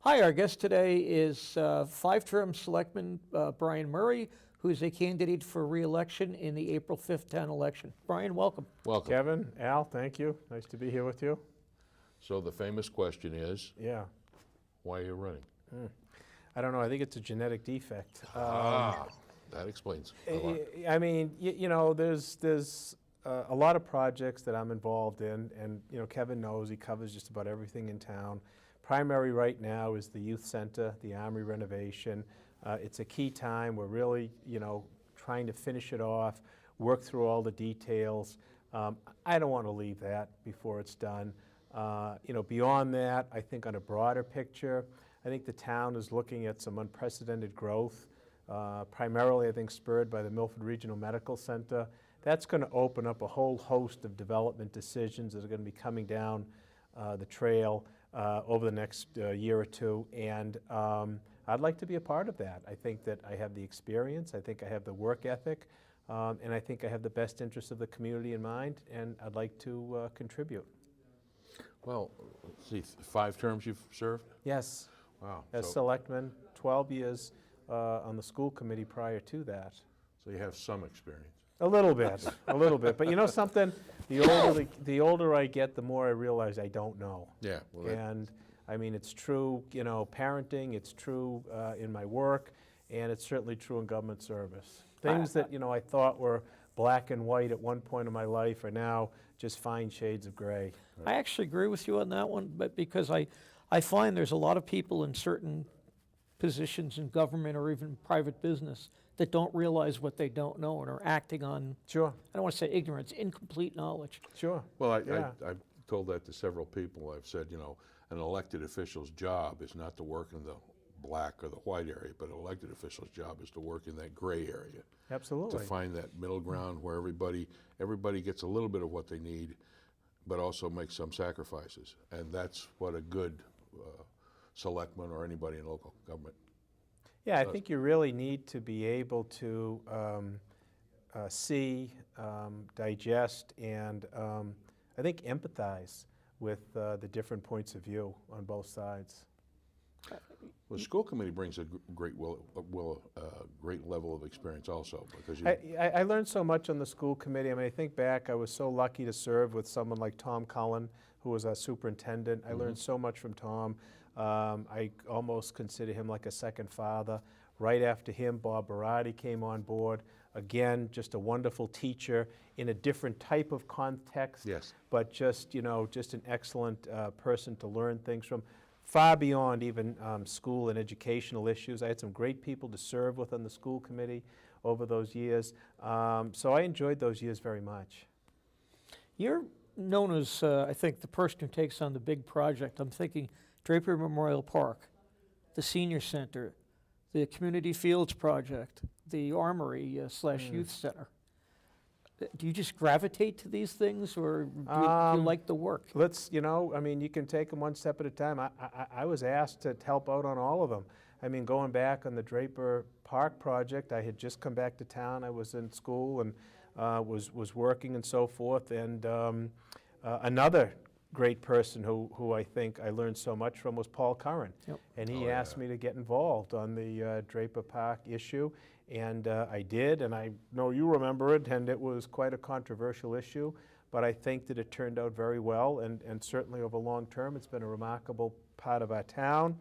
Hi, our guest today is five-term selectman Brian Murray, who is a candidate for re-election in the April 5th town election. Brian, welcome. Welcome. Kevin, Al, thank you. Nice to be here with you. So the famous question is, Yeah. why are you running? I don't know. I think it's a genetic defect. That explains a lot. I mean, you know, there's a lot of projects that I'm involved in, and you know, Kevin knows he covers just about everything in town. Primary right now is the youth center, the Armory renovation. It's a key time. We're really, you know, trying to finish it off, work through all the details. I don't want to leave that before it's done. You know, beyond that, I think on a broader picture, I think the town is looking at some unprecedented growth, primarily I think spurred by the Milford Regional Medical Center. That's going to open up a whole host of development decisions that are going to be coming down the trail over the next year or two, and I'd like to be a part of that. I think that I have the experience, I think I have the work ethic, and I think I have the best interests of the community in mind, and I'd like to contribute. Well, let's see, 5 terms you've served? Yes. Wow. As selectman, 12 years on the school committee prior to that. So you have some experience. A little bit, a little bit. But you know something? The older I get, the more I realize I don't know. Yeah. Well, And I mean, it's true, you know, parenting, it's true in my work, and it's certainly true in government service. Things that, you know, I thought were black and white at one point in my life are now just fine shades of gray. I actually agree with you on that one, but because I find there's a lot of people in certain positions in government or even private business that don't realize what they don't know and are acting on, Sure, I don't want to say ignorance, incomplete knowledge. sure. well Yeah. I've told that to several people. I've said, you know, an elected official's job is not to work in the black or the white area, but an elected official's job is to work in that gray area. Absolutely. To find that middle ground where everybody gets a little bit of what they need, but also makes some sacrifices. And that's what a good selectman or anybody in local government. Yeah, I think you really need to be able to see, digest, and I think empathize with the different points of view on both sides. Well, the school committee brings a great great level of experience also, because you, I learned so much on the school committee. I mean, I think back, I was so lucky to serve with someone like Tom Cullen, who was our superintendent. I learned so much from Tom. I almost consider him like a second father. Right after him, Bob Barati came on board. Again, just a wonderful teacher in a different type of context. Yes. But just, you know, just an excellent person to learn things from, far beyond even school and educational issues. I had some great people to serve with on the school committee over those years. So I enjoyed those years very much. You're known as, I think, the person who takes on the big project. I'm thinking Draper Memorial Park, the senior center, the community fields project, the armory slash youth center. Do you just gravitate to these things, or do you like the work? Let's, you know, I mean, you can take them one step at a time. I was asked to help out on all of them. I mean, going back on the Draper Park project, I had just come back to town. I was in school and was working and so forth. And another great person who I think I learned so much from was Paul Curran. Yep. And he asked me to get involved on the Draper Park issue. And I did, and I know you remember it, and it was quite a controversial issue, but I think that it turned out very well, and certainly over long term, it's been a remarkable part of our town.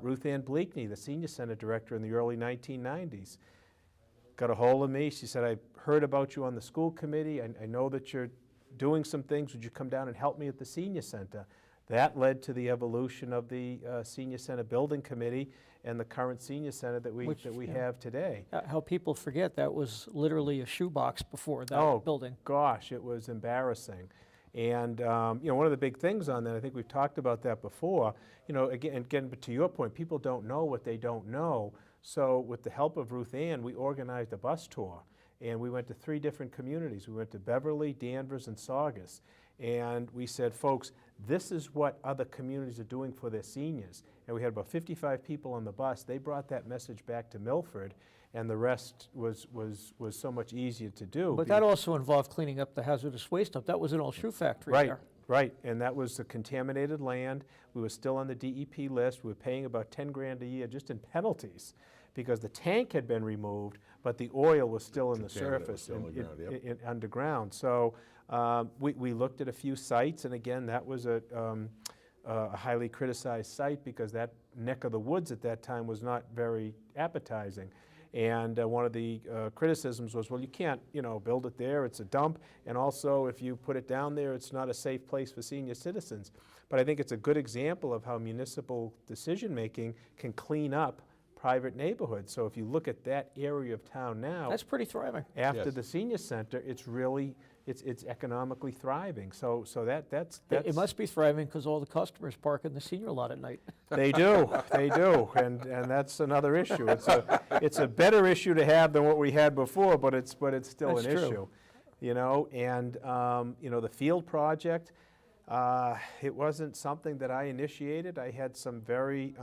Ruth Ann Bleakney, the senior center director in the early 1990s, got a hold of me. She said, I heard about you on the school committee. I know that you're doing some things. Would you come down and help me at the senior center? That led to the evolution of the senior center building committee and the current senior center that we have today. How people forget that was literally a shoebox before that building. Gosh, it was embarrassing. And you know, one of the big things on that, I think we've talked about that before, you know, again, but to your point, people don't know what they don't know. So with the help of Ruth Ann, we organized a bus tour, and we went to 3 different communities. We went to Beverly, Danvers, and Saugus. And we said, folks, this is what other communities are doing for their seniors. And we had about 55 people on the bus. They brought that message back to Milford, and the rest was so much easier to do. But that also involved cleaning up the hazardous waste dump. That was an old shoe factory Right, there. right, and that was the contaminated land. We were still on the DEP list. We were paying about 10 grand a year just in penalties because the tank had been removed, but the oil was still in the Contaminant was surface, still underground, yep. underground. So we looked at a few sites, and again, that was a highly criticized site because that neck of the woods at that time was not very appetizing. And one of the criticisms was, well, you can't, build it there, it's a dump, and also if you put it down there, it's not a safe place for senior citizens. But I think it's a good example of how municipal decision-making can clean up private neighborhoods. So if you look at that area of town now, That's pretty thriving. after Yes. the senior center, it's really, it's economically thriving. So that's It must be thriving because all the customers park in the senior lot at night. They do, and that's another issue. It's a better issue to have than what we had before, but it's still That's an true. issue, And the field project, it wasn't something that I initiated. I had some very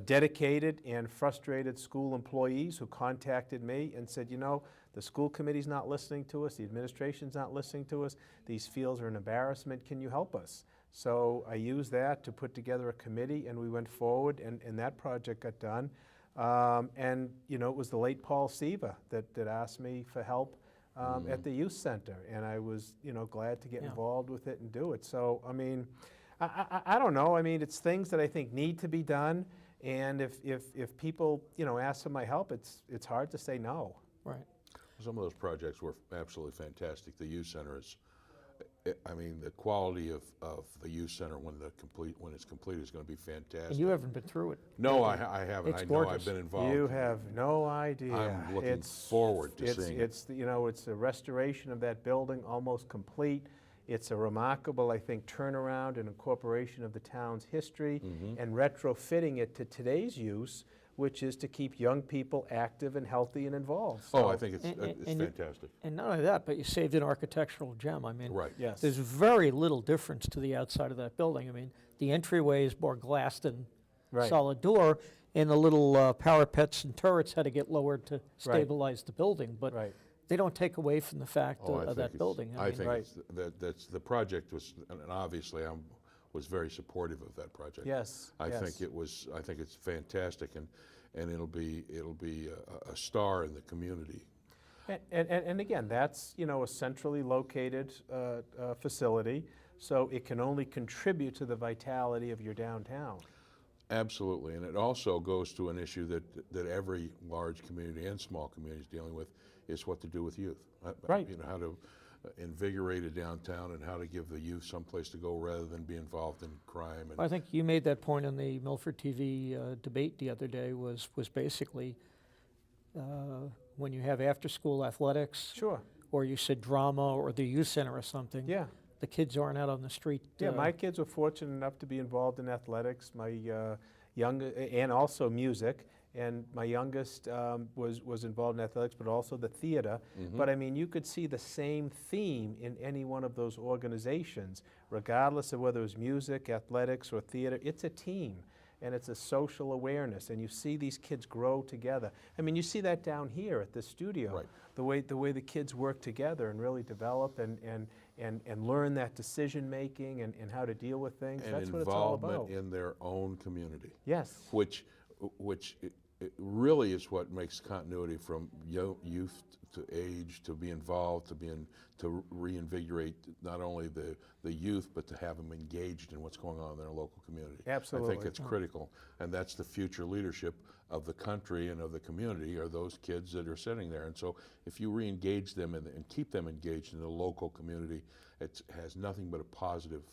dedicated and frustrated school employees who contacted me and said, the school committee's not listening to us, the administration's not listening to us, these fields are an embarrassment, can you help us? So I used that to put together a committee, and we went forward, and that project got done. It was the late Paul Siva that asked me for help at the youth center, and I was, glad to get Yeah. involved with it and do it. So, I don't know. It's things that I think need to be done, and if people, ask for my help, it's hard to say no. Right. Some of those projects were absolutely fantastic. The youth center is, the quality of the youth center when it's complete is going to be fantastic. And you haven't been through it. No, I haven't. It's I know gorgeous. I've been involved. You have no idea. I'm looking forward to seeing it. It's a restoration of that building, almost complete. It's a remarkable, I think, turnaround and incorporation of the town's history and retrofitting it to today's use, which is to keep young people active and healthy and involved. Oh, I think it's and- fantastic. And not only that, but you saved an architectural gem. Right. Yes. There's very little difference to the outside of that building. The entryway is more glass than Right. solid door, and the little parapets and turrets had to get lowered to stabilize the building. But Right. they don't take away from the fact Oh, I of think that it's- building. I think Right. that's the project was, and obviously I was very supportive of that project. Yes. I yes. think it's fantastic, and it'll be a star in the community. And again, that's, a centrally located facility, so it can only contribute to the vitality of your downtown. Absolutely, and it also goes to an issue that every large community and small community is dealing with, is what to do with youth. Right. How to invigorate a downtown and how to give the youth someplace to go rather than be involved in crime. And I think you made that point on the Milford TV debate the other day, was basically when you have after-school athletics, Sure. or you said drama or the youth center or something, Yeah. the kids aren't out on the street. Yeah, my kids were fortunate enough to be involved in athletics. My and also music. And my youngest was involved in athletics, but also the theater. But you could see the same theme in any one of those organizations, regardless of whether it was music, athletics, or theater. It's a team, and it's a social awareness, and you see these kids grow together. You see that down here at the studio, Right. the way the kids work together and really develop and learn that decision making and how to deal with things. and That's what it's all about. involvement in their own community. Yes. Which it really is what makes continuity from youth to age, to be involved, to reinvigorate not only the youth, but to have them engaged in what's going on in their local community. Absolutely. I think it's critical, and that's the future leadership of the country and of the community, are those kids that are sitting there. And so if you re-engage them and keep them engaged in the local community, it has nothing but a positive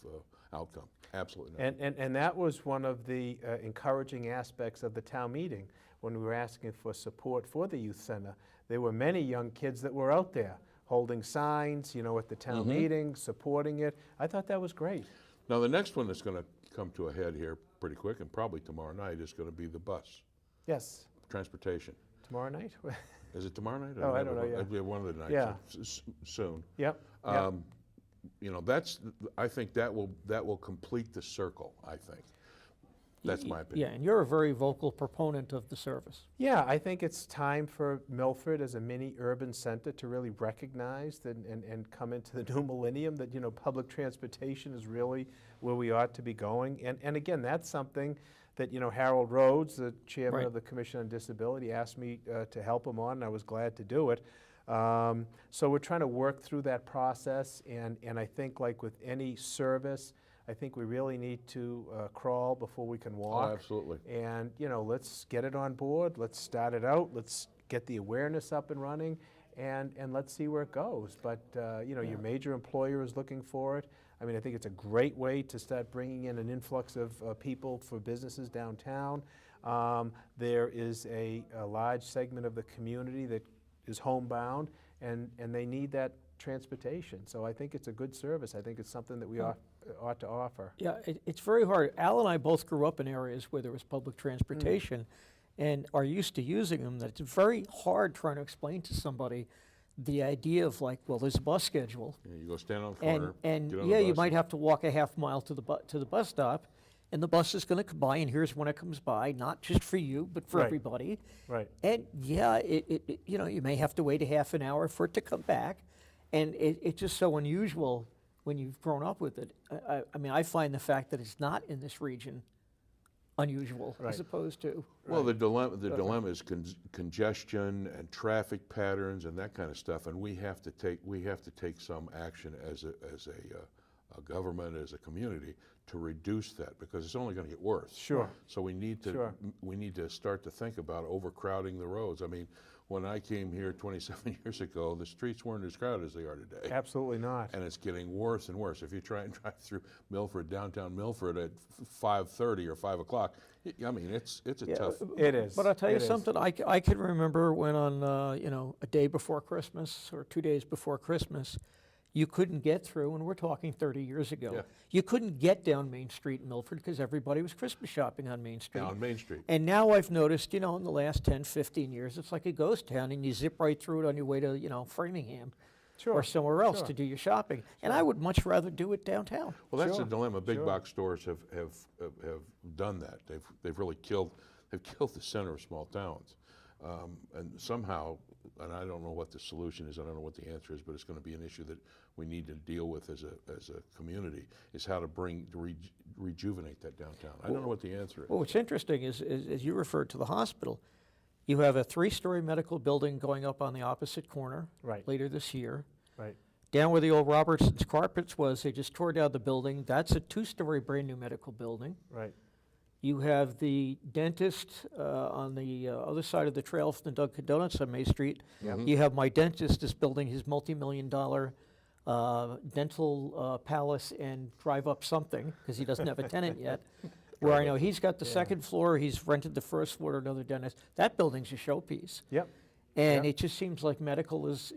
outcome. Absolutely not. And that was one of the encouraging aspects of the town meeting when we were asking for support for the youth center. There were many young kids that were out there holding signs, at the town meeting, supporting it. I thought that was great. Now, the next one that's going to come to a head here pretty quick, and probably tomorrow night, is going to be the bus. Yes. transportation. Tomorrow night? Is it tomorrow night? Oh, I don't know, yeah. It'll be one of the nights, Yeah. soon. Yep. You know, I think that will complete the circle, I think. That's my opinion. Yeah, and you're a very vocal proponent of the service. Yeah, I think it's time for Milford as a mini urban center to really recognize and come into the new millennium that, you know, public transportation is really where we ought to be going. And again, that's something that, you know, Harold Rhodes, the chairman Right. of the Commission on Disability, asked me to help him on, and I was glad to do it. So we're trying to work through that process, and I think, like with any service, I think we really need to crawl before we can walk. Oh, absolutely. And, you know, let's get it on board, let's start it out, let's get the awareness up and running, and let's see where it goes. But, you know, your major employer is looking for it. I mean, I think it's a great way to start bringing in an influx of people for businesses downtown. There is a large segment of the community that is homebound, and they need that transportation. So I think it's a good service. I think it's something that we ought to offer. Yeah, it's very hard. Al and I both grew up in areas where there was public transportation and are used to using them. That it's very hard trying to explain to somebody the idea of, like, well, there's a bus schedule. Yeah, you go stand on the corner, And get on yeah, the you bus. might have to walk a half mile to the bus stop, and the bus is going to come by, and here's when it comes by, not just for you, but for Right. everybody. Right. And yeah, it you know, you may have to wait a half an hour for it to come back, and it's just so unusual when you've grown up with it. I mean, I find the fact that it's not in this region unusual, Right. as opposed to. Well, the dilemma is congestion and traffic patterns and that kind of stuff, and we have to take some action as a government, as a community, to reduce that, because it's only going to get worse. Sure. So we need to start to think about overcrowding the roads. I mean, when I came here 27 years ago, the streets weren't as crowded as they are today. Absolutely not. And it's getting worse and worse. If you try and drive through Milford, downtown Milford at 5:30 or 5 o'clock, I mean, it's a tough. It is. But I'll tell you It is. something, I can remember when on, you know, a day before Christmas or 2 days before Christmas, you couldn't get through, and we're talking 30 years ago. Yeah. You couldn't get down Main Street in Milford because everybody was Christmas shopping on Main Street. On Main Street. And now I've noticed, you know, in the last 10, 15 years, it's like a ghost town, and you zip right through it on your way to, you know, Framingham Sure. or somewhere else Sure. to do your shopping. And I would much rather do it downtown. Well, that's Sure, the dilemma. Big sure. box stores have done that. They've really killed the center of small towns, and somehow, and I don't know what the solution is. I don't know what the answer is, but it's going to be an issue that we need to deal with as a community. Is how to rejuvenate that downtown. I don't know what the answer is. Well, what's interesting is, as you referred to the hospital, you have a 3-story medical building going up on the opposite corner Right. later this year. Right. Down where the old Robertson's Carpets was, they just tore down the building. That's a 2-story brand new medical building. Right. You have the dentist on the other side of the trail from the Dunkin' Donuts on May Street. You have my dentist is building his multi-million-dollar dental palace and drive up something, because he doesn't have a tenant yet. Where I know he's got the second floor, he's rented the first floor to another dentist. That building's a showpiece. Yep. And Yep. it just seems like medical is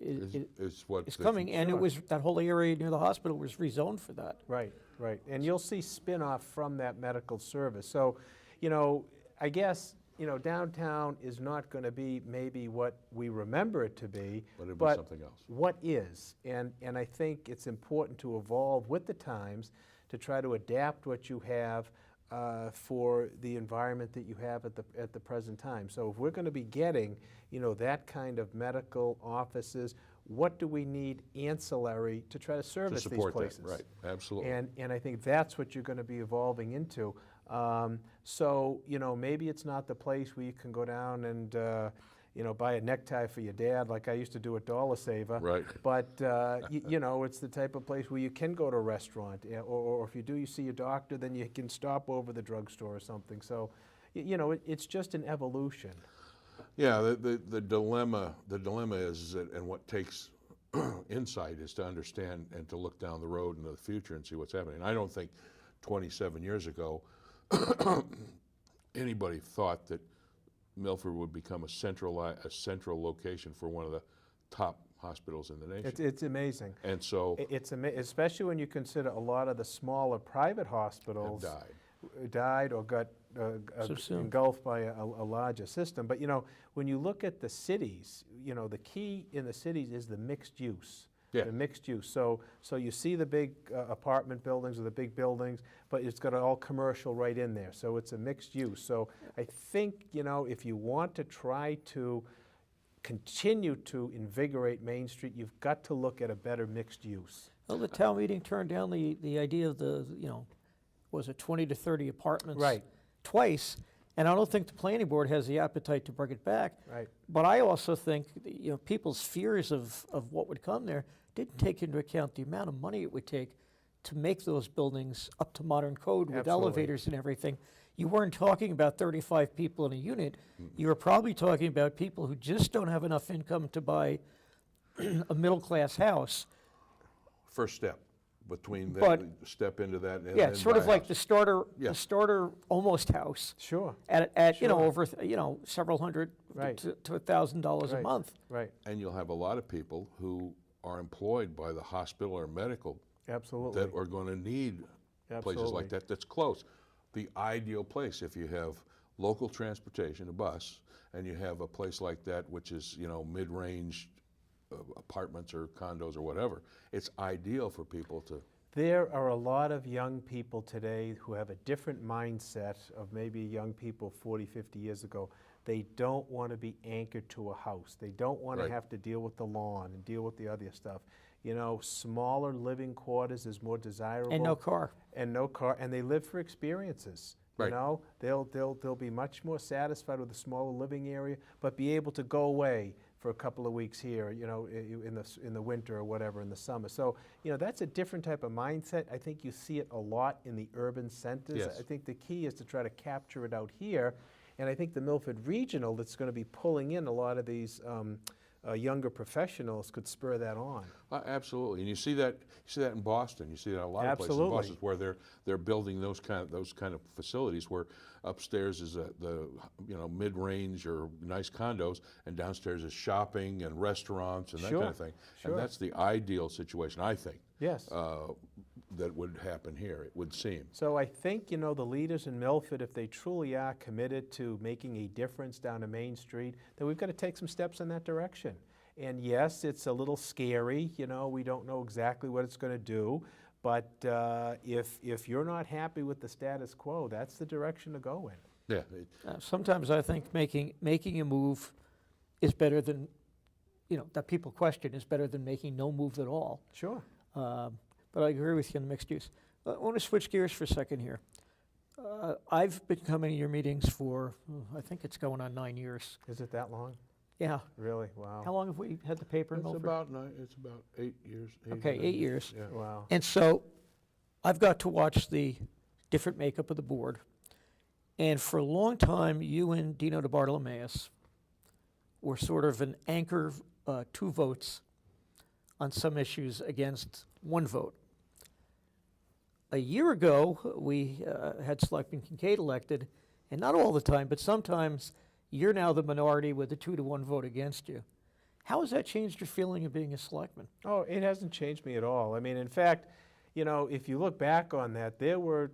What coming, and it Sure. was, that whole area near the hospital was rezoned for that. Right, right. And you'll see spin-off from that medical service. So, you know, I guess, you know, downtown is not going to be maybe what we remember it to be, But it'll be but something else. what is. And I think it's important to evolve with the times to try to adapt what you have for the environment that you have at the present time. So if we're going to be getting, you know, that kind of medical offices, what do we need ancillary to try to To service these support places? that, right? Absolutely. And I think that's what you're going to be evolving into. So, you know, maybe it's not the place where you can go down and, you know, buy a necktie for your dad like I used to do at Dollar Saver. Right. But, you know, it's the type of place where you can go to a restaurant, or if you do, you see your doctor, then you can stop over the drugstore or something. So, you know, it's just an evolution. Yeah, the dilemma is that, and what takes insight is to understand and to look down the road into the future and see what's happening. I don't think 27 years ago anybody thought that Milford would become a central location for one of the top hospitals in the nation. It's amazing. And so Especially when you consider a lot of the smaller private hospitals have died. or got Subsumed. engulfed by a larger system. But, you know, when you look at the cities, you know, the key in the cities is the mixed use. Yeah. The mixed use. So you see the big apartment buildings or the big buildings, but it's got all commercial right in there. So it's a mixed use. So I think, you know, if you want to try to continue to invigorate Main Street, you've got to look at a better mixed use. Well, the town meeting turned down the idea of the, you know, was it 20 to 30 apartments? Right. Twice, and I don't think the planning board has the appetite to bring it back. Right. But I also think, you know, people's fears of what would come there didn't take into account the amount of money it would take to make those buildings up to modern code with Absolutely. elevators and everything. You weren't talking about 35 people in a unit. You were probably talking about people who just don't have enough income to buy a middle-class house. First step between that, But- step into that and Yeah, then it's sort buy of a like house. the starter, Yeah. the starter almost house Sure. at you know, Sure. over you know, several hundred Right. to $1,000 a Right. month. Right. And you'll have a lot of people who are employed by the hospital or medical Absolutely. that are going to need places Absolutely. like that that's close. The ideal place, if you have local transportation, a bus, and you have a place like that which is, you know, mid-range apartments or condos or whatever, it's ideal for people to. There are a lot of young people today who have a different mindset of maybe young people 40, 50 years ago. They don't want to be anchored to a house. They don't want Right. to have to deal with the lawn and deal with the other stuff. You know, smaller living quarters is more desirable. And no car. And no car, and they live for experiences. Right. You know, they'll be much more satisfied with a smaller living area, but be able to go away for a couple of weeks here, you know, in the winter or whatever, in the summer. So, you know, that's a different type of mindset. I think you see it a lot in the urban centers. Yes. I think the key is to try to capture it out here. And I think the Milford Regional that's going to be pulling in a lot of these younger professionals could spur that on. Absolutely, and you see that in Boston. You see that in a lot of places in Absolutely. Boston where they're building those kind of facilities where upstairs is the you know, mid-range or nice condos, and downstairs is shopping and restaurants and that Sure, kind of thing. sure. And that's the ideal situation, I think, Yes. that would happen here. It would seem. So I think, you know, the leaders in Milford, if they truly are committed to making a difference down to Main Street, then we've got to take some steps in that direction. And yes, it's a little scary, you know, we don't know exactly what it's going to do, but if you're not happy with the status quo, that's the direction to go in. Yeah. Sometimes I think making a move is better than, you know, that people question is better than making no move at all. Sure. But I agree with you on the mixed use. I want to switch gears for a second here. I've been coming to your meetings for, I think it's going on 9 years. Is it that long? Yeah. Really? Wow. How long have we had the paper in It's Milford? it's about 8 years. Okay, 8 years. Yeah. Wow. And so I've got to watch the different makeup of the board. And for a long time, you and Dino DeBartolomeus were sort of an anchor, 2 votes on some issues against 1 vote. A year ago, we had Selectman Kincaid elected, and not all the time, but sometimes you're now the minority with a 2-to-1 vote against you. How has that changed your feeling of being a selectman? Oh, it hasn't changed me at all. I mean, in fact, you know, if you look back on that, there were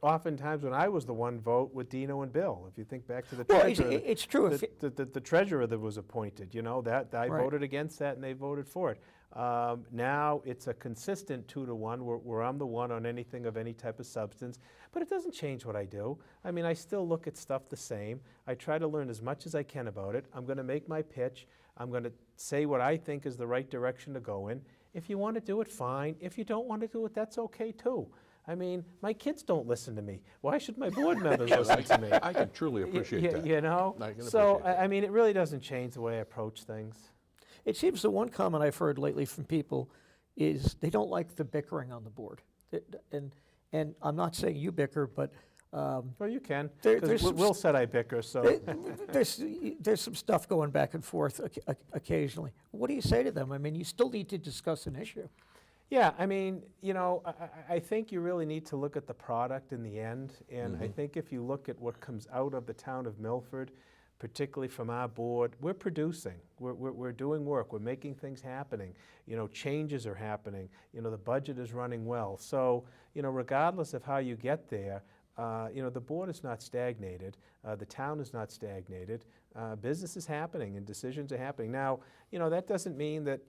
oftentimes when I was the 1 vote with Dino and Bill. If you think back to the Well, treasurer, it's true. If the treasurer that was appointed, you know, that I Right. voted against that and they voted for it. Now it's a consistent 2-to-1 where I'm the one on anything of any type of substance, but it doesn't change what I do. I mean, I still look at stuff the same. I try to learn as much as I can about it. I'm going to make my pitch. I'm going to say what I think is the right direction to go in. If you want to do it, fine. If you don't want to do it, that's okay too. I mean, my kids don't listen to me. Why should my board members listen to me? I can truly appreciate that. You know? I can So, appreciate that. I mean, it really doesn't change the way I approach things. It seems the one comment I've heard lately from people is they don't like the bickering on the board. And I'm not saying you bicker, but Well, you can. There's 'Cause some Will said I bicker, so. there's some stuff going back and forth occasionally. What do you say to them? I mean, you still need to discuss an issue. Yeah, I mean, you know, I think you really need to look at the product in the end. And I think if you look at what comes out of the town of Milford, particularly from our board, we're producing. We're doing work. We're making things happening. You know, changes are happening. You know, the budget is running well. So, you know, regardless of how you get there, the board is not stagnated, the town is not stagnated, business is happening and decisions are happening. Now, that doesn't mean that,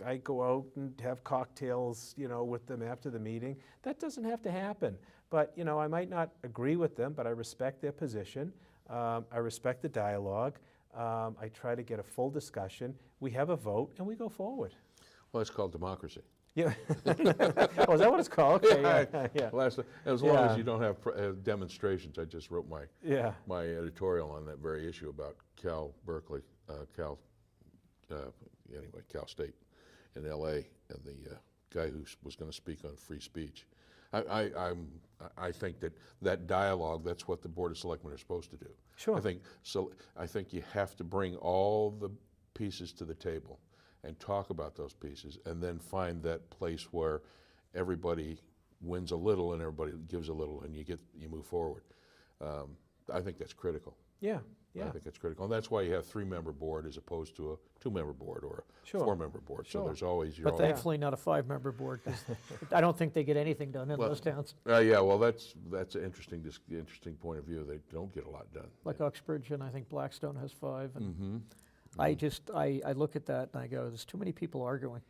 I go out and have cocktails, with them after the meeting. That doesn't have to happen. But, I might not agree with them, but I respect their position. I respect the dialogue. I try to get a full discussion. We have a vote and we go forward. Well, it's called democracy. Yeah. Oh, is that what it's called? Okay, yeah. As long as you don't have demonstrations, I just wrote Yeah. my editorial on that very issue about Cal State in L.A. and the guy who was going to speak on free speech. I think that dialogue, that's what the Board of Selectmen are supposed to do. Sure. I think you have to bring all the pieces to the table and talk about those pieces, and then find that place where everybody wins a little and everybody gives a little, and you move forward. I think that's critical. Yeah. I think it's critical, and that's why you have 3-member board as opposed to a 2-member board or a Sure. 4-member board. So Sure. there's always But thankfully not a 5-member board, 'cause I don't think they get anything done in those towns. Yeah, well, that's an interesting point of view. They don't get a lot done. Like Uxbridge, and I think Blackstone has 5. And Mm-hmm. I look at that and I go, there's too many people arguing.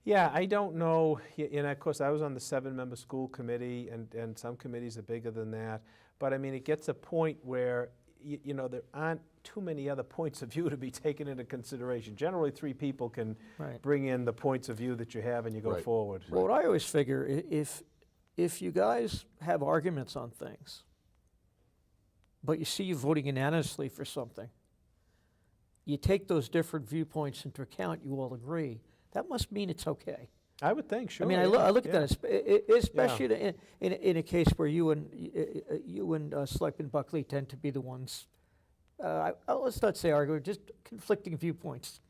Yeah, I don't know, and of course, I was on the 7-member school committee, and some committees are bigger than that. But I mean, it gets a point where, there aren't too many other points of view to be taken into consideration. Generally, 3 people can Right. bring in the points of view that you have and you go Right. forward. Well, what I always figure, if you guys have arguments on things, but you see you voting unanimously for something, you take those different viewpoints into account, you all agree, that must mean it's okay. I would think, sure. I mean, I look at yeah. that, especially in a case where you and Selectman Buckley tend to be the ones, let's not say arguing, just conflicting viewpoints.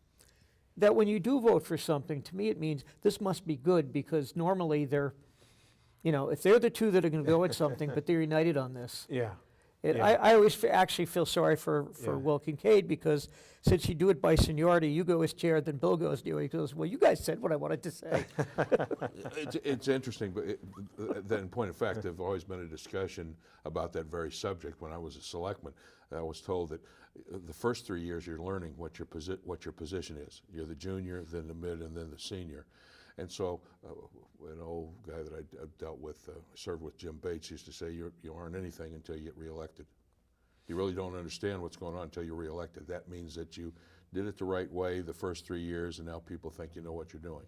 That when you do vote for something, to me it means this must be good, because normally they're, if they're the two that are going to go at something, but they're united on this. Yeah. And Yeah. I always actually feel sorry for Yeah. Will Kincaid, because since you do it by seniority, you go as chair, then Bill goes, he goes, well, you guys said what I wanted to say. It's interesting, but then in point of fact, there's always been a discussion about that very subject. When I was a selectman, I was told that the first 3 years you're learning what your position is. You're the junior, then the mid, and then the senior. And so an old guy that I dealt with, served with, Jim Bates, used to say, you aren't anything until you get reelected. You really don't understand what's going on until you're reelected. That means that you did it the right way the first 3 years, and now people think you know what you're doing.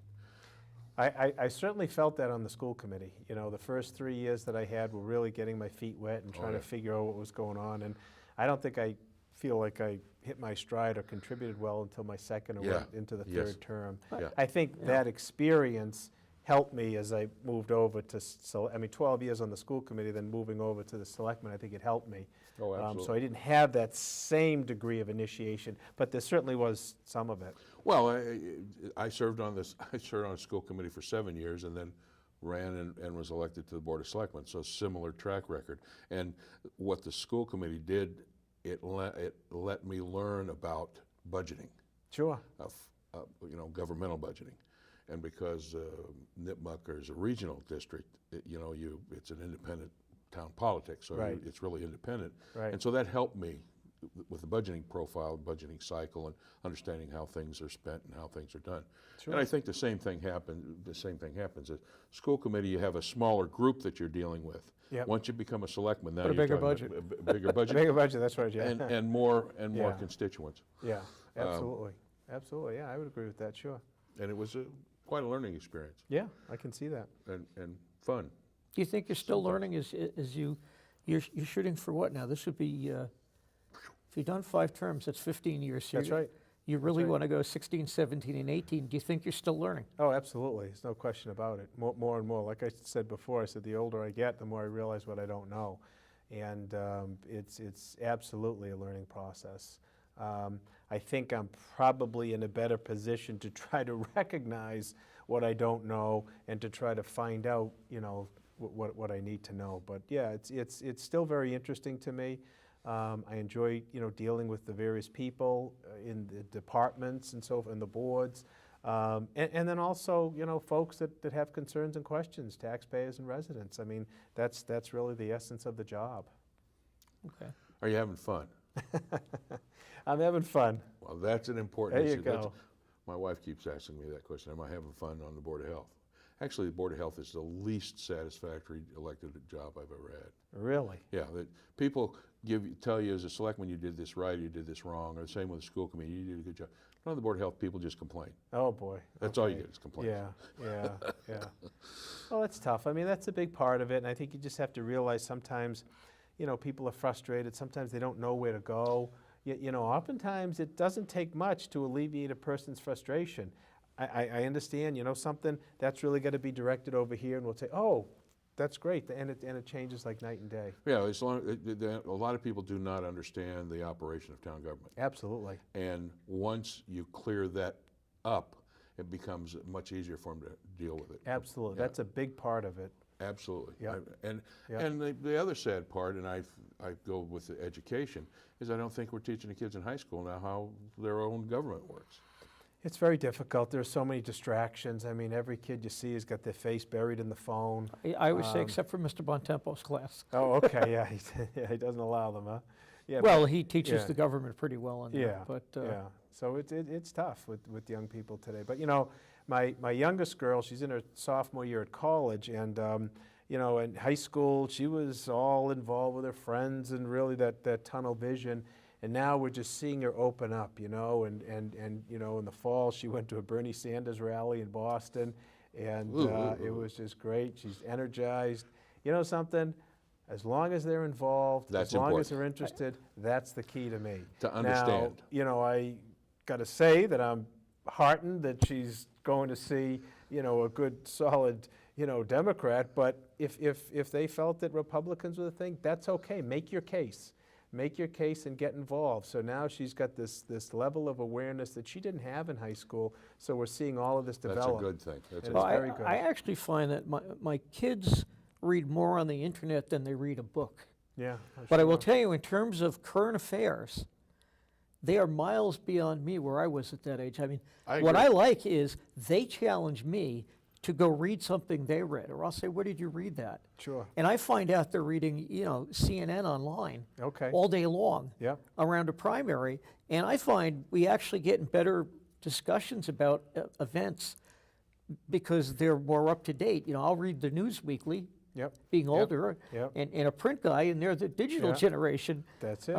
I certainly felt that on the school committee. The first 3 years that I had were really getting my feet wet and trying to figure out what was going on. And I don't think I feel like I hit my stride or contributed well until my second or went into the third term. Yeah. I think that experience helped me as I moved over to, 12 years on the school committee, then moving over to the selectmen, I think it helped me. Oh, absolutely. So I didn't have that same degree of initiation, but there certainly was some of it. Well, I served on a school committee for 7 years, and then ran and was elected to the Board of Selectmen. So similar track record. And what the school committee did, it let me learn about budgeting, Sure. of governmental budgeting. And because Nipmuc is a regional district, it's an independent town politics, so Right. it's really independent. Right. And so that helped me with the budgeting profile, budgeting cycle, and understanding how things are spent and how things are done. Sure. And I think the same thing happens. At school committee, you have a smaller group that you're dealing with. Yep. Once you become a selectman, now But a you're bigger talking about a bigger budget. Bigger budget, that's right, yeah. and more Yeah. constituents. Yeah, absolutely. Absolutely, yeah, I would agree with that, sure. And it was quite a learning experience Yeah, I can see that. and fun. Do you think you're still learning as you're shooting for what now? This would be, if you've done 5 terms, that's 15 years. So That's right. You really right. want to go 16, 17, and 18. Do you think you're still learning? Oh, absolutely, there's no question about it. More and more, like I said before, I said the older I get, the more I realize what I don't know. And it's absolutely a learning process. I think I'm probably in a better position to try to recognize what I don't know and to try to find out, what I need to know. But yeah, it's still very interesting to me. I enjoy, dealing with the various people in the departments and so forth, and the boards. And then also, you know, folks that have concerns and questions, taxpayers and residents. I mean, that's really the essence of the job. Okay. Are you having fun? I'm having fun. Well, that's an important There you issue. That's- go. My wife keeps asking me that question, am I having fun on the Board of Health? Actually, the Board of Health is the least satisfactory elected job I've ever had. Really? Yeah, that people tell you as a selectman you did this right, you did this wrong, or the same with the school committee, you did a good job. On the Board of Health, people just complain. Oh, boy. That's all you Okay. get is complaints. Yeah, yeah. Well, that's tough. I mean, that's a big part of it, and I think you just have to realize sometimes, you know, people are frustrated. Sometimes they don't know where to go. You know, oftentimes it doesn't take much to alleviate a person's frustration. I understand, you know, something that's really got to be directed over here, and we'll say, oh, that's great, and it changes like night and day. Yeah, as long, a lot of people do not understand the operation of town government. Absolutely. And once you clear that up, it becomes much easier for them to deal with it. Absolutely. Yeah. That's a big part of it. Absolutely. Yeah. And Yeah. the other sad part, and I go with the education, is I don't think we're teaching the kids in high school now how their own government works. It's very difficult. There's so many distractions. I mean, every kid you see has got their face buried in the phone. I always say, except for Mr. Bontempo's class. Oh, okay, yeah, he doesn't allow them, huh? Yeah, Well, he teaches yeah. the government pretty well on yeah, that, but yeah. So it's tough with young people today. But you know, my youngest girl, she's in her sophomore year at college, and you know, in high school, she was all involved with her friends and really that tunnel vision. And now we're just seeing her open up, you know, and you know, in the fall, she went to a Bernie Sanders rally in Boston, and it was just great. She's energized. You know something? As long as they're involved, That's as long important. as they're interested, that's the key to me. To understand. Now, you know, I got to say that I'm heartened that she's going to see, you know, a good, solid, you know, Democrat. But if they felt that Republicans were the thing, that's okay. Make your case. Make your case and get involved. So now she's got this level of awareness that she didn't have in high school. So we're seeing all of this develop. That's a good thing. That's And a it's well, very good. I actually find that my kids read more on the internet than they read a book. Yeah. But I will sure. tell you, in terms of current affairs, they are miles beyond me where I was at that age. I mean, I what agree. I like is they challenge me to go read something they read, or I'll say, where did you read that? Sure. And I find out they're reading, you know, CNN online Okay. all day long Yep. around a primary, and I find we actually get in better discussions about events because they're more up to date. You know, I'll read the News Weekly, Yep. being Yep. older, Yep. and a print guy, and they're the digital Yeah. generation. That's it.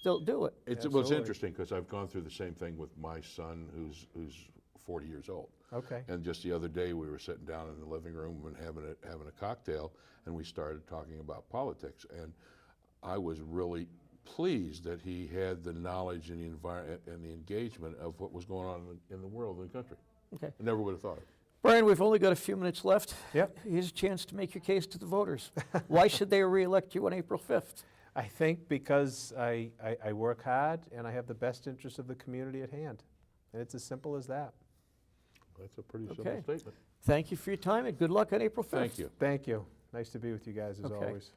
They'll do it. Well, it's Absolutely. interesting because I've gone through the same thing with my son who's 40 years old. Okay. And just the other day, we were sitting down in the living room and having a cocktail, and we started talking about politics. And I was really pleased that he had the knowledge and the environment and the engagement of what was going on in the world and the country. Okay. I never would have thought it. Brian, we've only got a few minutes left. Yep. Here's a chance to make your case to the voters. Why should they re-elect you on April 5th? I think because I work hard and I have the best interest of the community at hand. And it's as simple as that. That's a pretty simple Okay. statement. Thank you for your time, and good luck on April 5th. Thank you. Thank you. Nice to be with you guys as Okay. always.